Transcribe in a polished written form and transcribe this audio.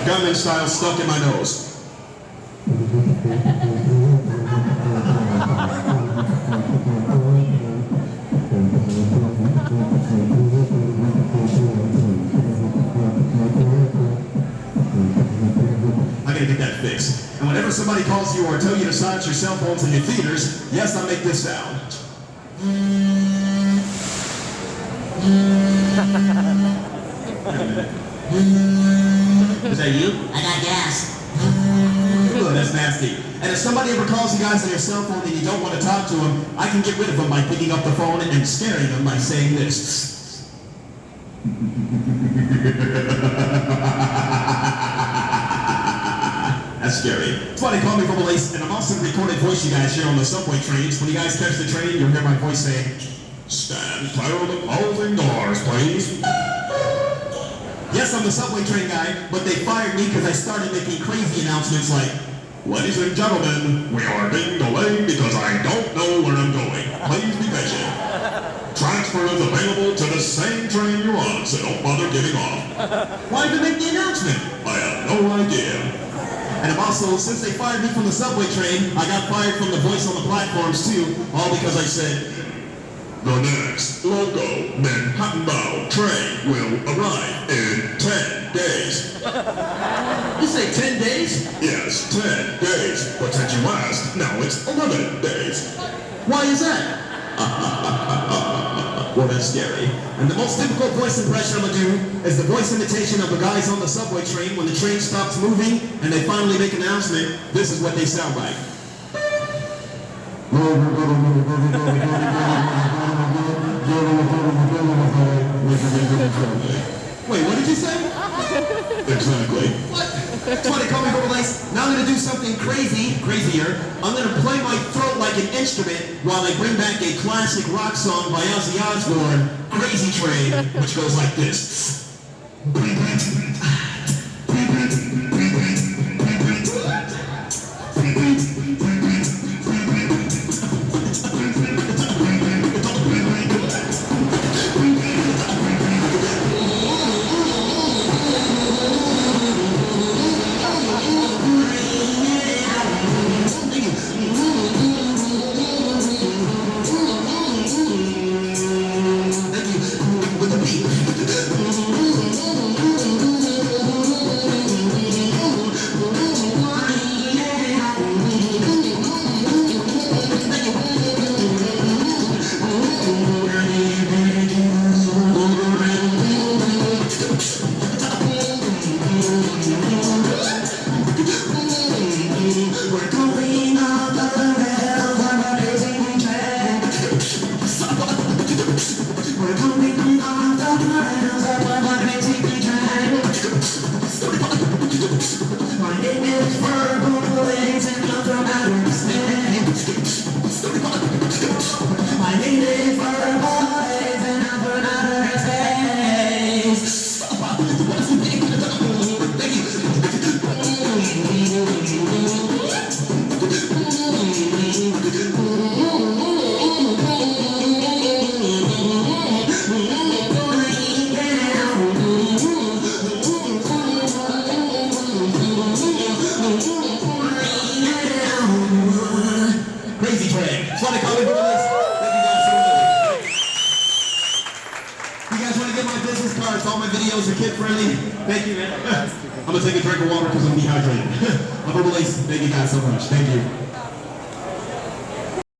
Gunman style stuck in my nose. I gotta get that fixed. And whenever somebody calls you or tell you to silence your cell phones in your theaters, yes, I make this sound. Is that you? I got gas. Ooh, that's nasty. And if somebody ever calls you guys on your cell phone and you don't want to talk to them, I can get rid of them by picking up the phone and scaring them by saying this. That's scary. That's why they call me Verbal Ase, and I'm also recorded voice you guys hear on the subway trains. When you guys catch the train, you'll hear my voice saying, "Stand clear of the closing doors, please." Yes, I'm the subway train guy, but they fired me because I started making crazy announcements like, "Ladies and gentlemen, we are being delayed because I don't know where I'm going. Please be patient. Transfer is available to the same train you're on, so don't bother getting off." Why did they make the announcement? I have no idea. And I'm also, since they fired me from the subway train, I got fired from the voice on the platforms too, all because I said, "The next local Manhattan-bound train will arrive in 10 days. You say 10 days? Yes, 10 days. But since you asked, now it's 11 days. Why is that? Well, that's scary. And the most difficult voice impression I'm gonna do is the voice imitation of the guys on the subway train when the train stops moving and they finally make an announcement. This is what they sound like. Wait, what did you say? Exactly. What? That's why they call me Verbal Ase. Now I'm going to do something crazier. I'm going to play my throat like an instrument while I bring back a classic rock song by Ozzy Osbourne, Crazy Train, which goes like this. My name is Verbal Ase and nothing matters. My name is Verbal Ase and nothing matters. Crazy train. Just want to call it Verbal Ase. Thank you guys so much. You guys want to get my business cards? All my videos are kid friendly. Thank you, man. I'm gonna take a drink of water because I'm dehydrated. I'm Verbal Ase. Thank you guys so much. Thank you.